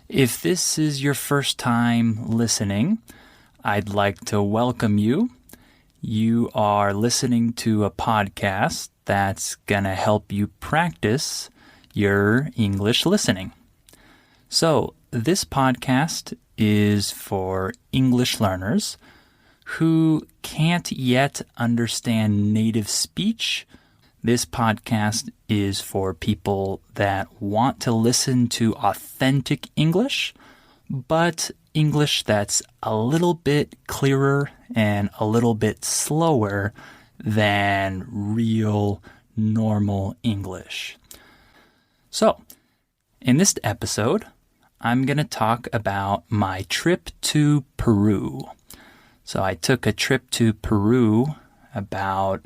If this is your first time listening, I'd like to welcome you. You are listening to a podcast that's going to help you practice your English listening. So, this podcast is for English learners who can't yet understand native speech. This podcast is for people that want to listen to authentic English, but English that's a little bit clearer and a little bit slower than real normal English. So, in this episode, I'm going to talk about my trip to Peru. So I took a trip to Peru about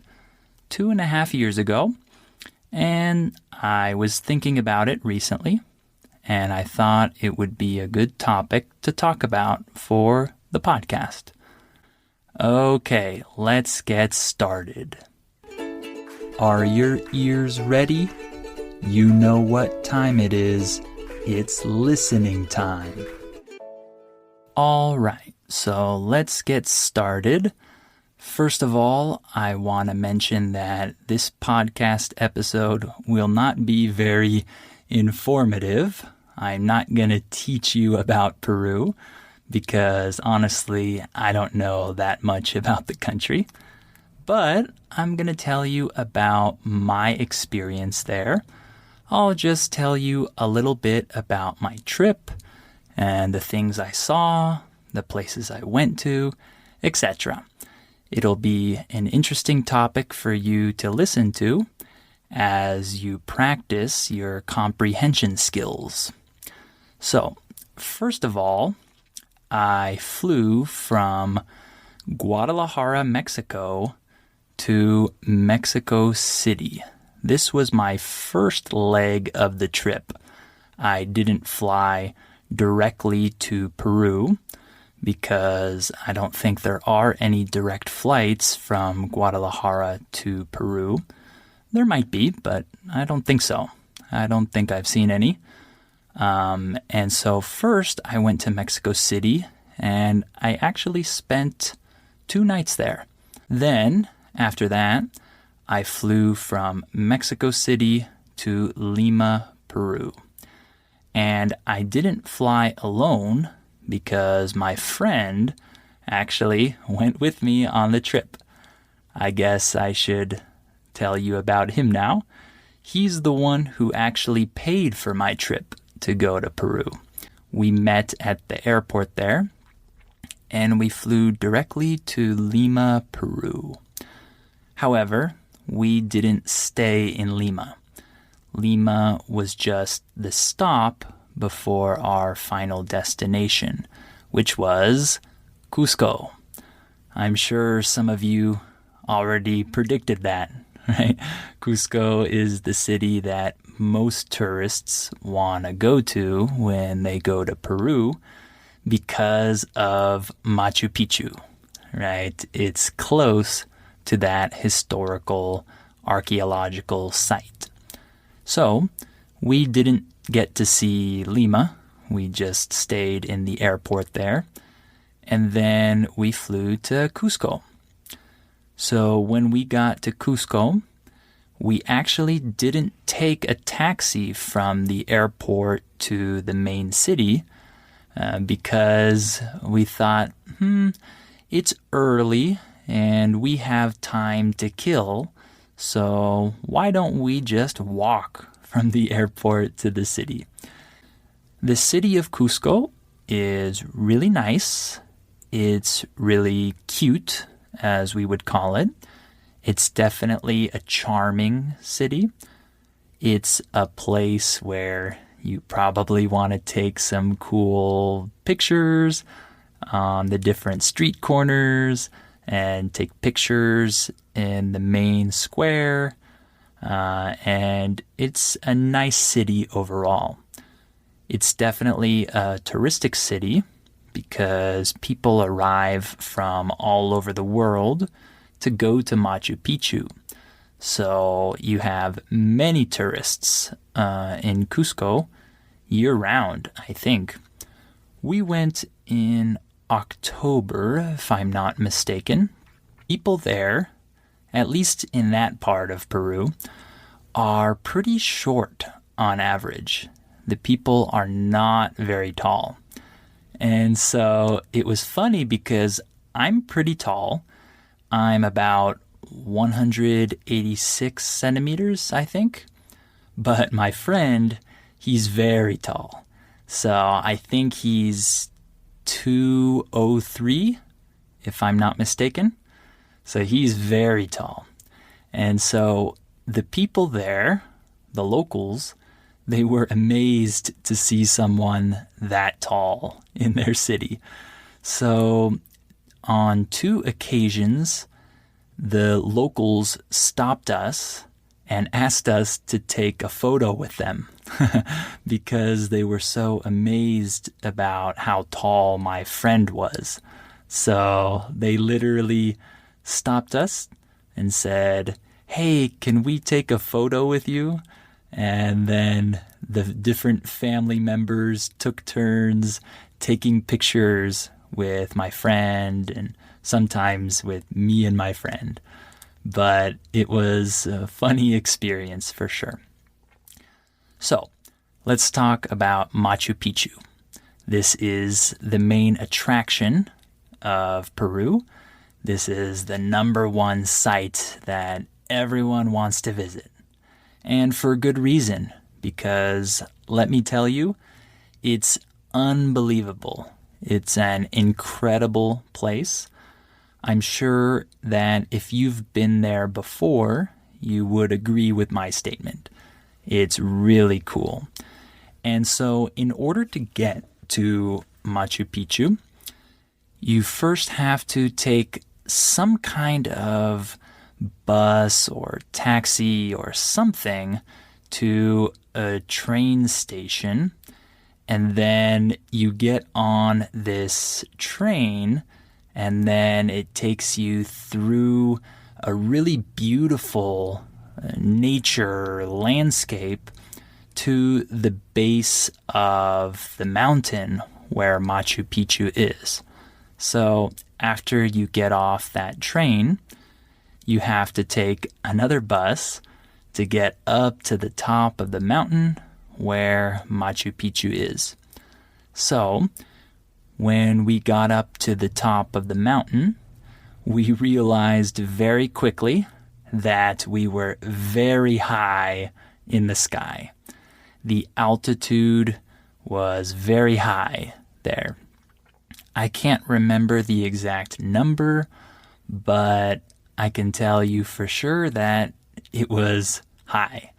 2.5 years ago, and I was thinking about it recently, and I thought it would be a good topic to talk about for the podcast. Okay, let's get started. Are your ears ready? You know what time it is. It's listening time. All right, so let's get started. First of all, I want to mention that this podcast episode will not be very informative. I'm not going to teach you about Peru because honestly, I don't know that much about the country. But I'm going to tell you about my experience there. I'll just tell you a little bit about my trip and the things I saw, the places I went to, etc. It'll be an interesting topic for you to listen to as you practice your comprehension skills. So, first of all, I flew from Guadalajara, Mexico to Mexico City. This was my first leg of the trip. I didn't fly directly to Peru because I don't think there are any direct flights from Guadalajara to Peru. There might be, but I don't think so. I don't think I've seen any. And so first I went to Mexico City, and I actually spent 2 nights there. Then, after that, I flew from Mexico City to Lima, Peru. And I didn't fly alone because my friend actually went with me on the trip. I guess I should tell you about him now. He's the one who actually paid for my trip to go to Peru. We met at the airport there, and we flew directly to Lima, Peru. However, we didn't stay in Lima. Lima was just the stop before our final destination, which was Cusco. I'm sure some of you already predicted that, right? Cusco is the city that most tourists want to go to when they go to Peru because of Machu Picchu, right? It's close to that historical archaeological site. So, we didn't get to see Lima. We just stayed in the airport there. And then we flew to Cusco. So when we got to Cusco, we actually didn't take a taxi from the airport to the main city because we thought, it's early and we have time to kill. So why don't we just walk from the airport to the city? The city of Cusco is really nice. It's really cute, as we would call it. It's definitely a charming city. It's a place where you probably want to take some cool pictures on the different street corners and take pictures in the main square. And it's a nice city overall. It's definitely a touristic city because people arrive from all over the world to go to Machu Picchu. So you have many tourists in Cusco. year-round, I think. We went in October, if I'm not mistaken. People there, at least in that part of Peru, are pretty short on average. The people are not very tall. And so it was funny because I'm pretty tall. I'm about 186 centimeters, I think. But my friend, he's very tall. So I think he's 203, if I'm not mistaken. So he's very tall. And so the people there, the locals, they were amazed to see someone that tall in their city. So on 2 occasions, the locals stopped us and asked us to take a photo with them because they were so amazed about how tall my friend was. So they literally stopped us and said, "Hey, can we take a photo with you?" And then the different family members took turns taking pictures with my friend and sometimes with me and my friend. But it was a funny experience for sure. So let's talk about Machu Picchu. This is the main attraction of Peru. This is the #1 site that everyone wants to visit. And for good reason, because let me tell you, it's unbelievable. It's an incredible place. I'm sure that if you've been there before, you would agree with my statement. It's really cool. And so in order to get to Machu Picchu, you first have to take some kind of bus or taxi or something to a train station, and then you get on this train, and then it takes you through a really beautiful nature landscape to the base of the mountain where Machu Picchu is. So after you get off that train, you have to take another bus to get up to the top of the mountain where Machu Picchu is. So when we got up to the top of the mountain, we realized very quickly that we were very high in the sky. The altitude was very high there. I can't remember the exact number, but I can tell you for sure that it was high.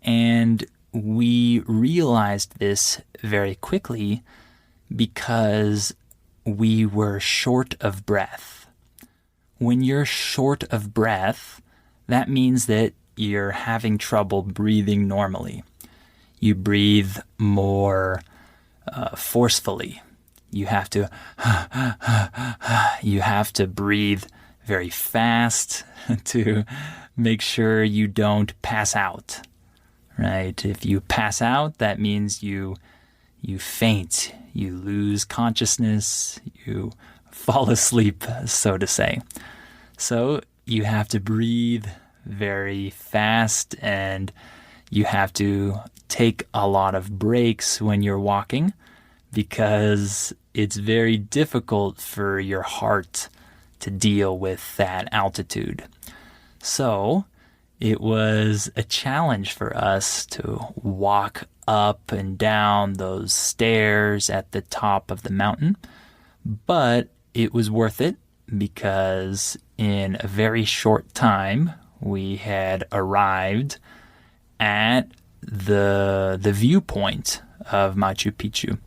And we realized this very quickly because we were short of breath. When you're short of breath, that means that you're having trouble breathing normally. You breathe more forcefully. You have to breathe very fast to make sure you don't pass out, right? If you pass out, that means you faint, you lose consciousness, you fall asleep, so to say. So you have to breathe very fast, and you have to take a lot of breaks when you're walking because it's very difficult for your heart to deal with that altitude. So it was a challenge for us to walk up and down those stairs at the top of the mountain, but it was worth it because in a very short time we had arrived at the viewpoint of Machu Picchu.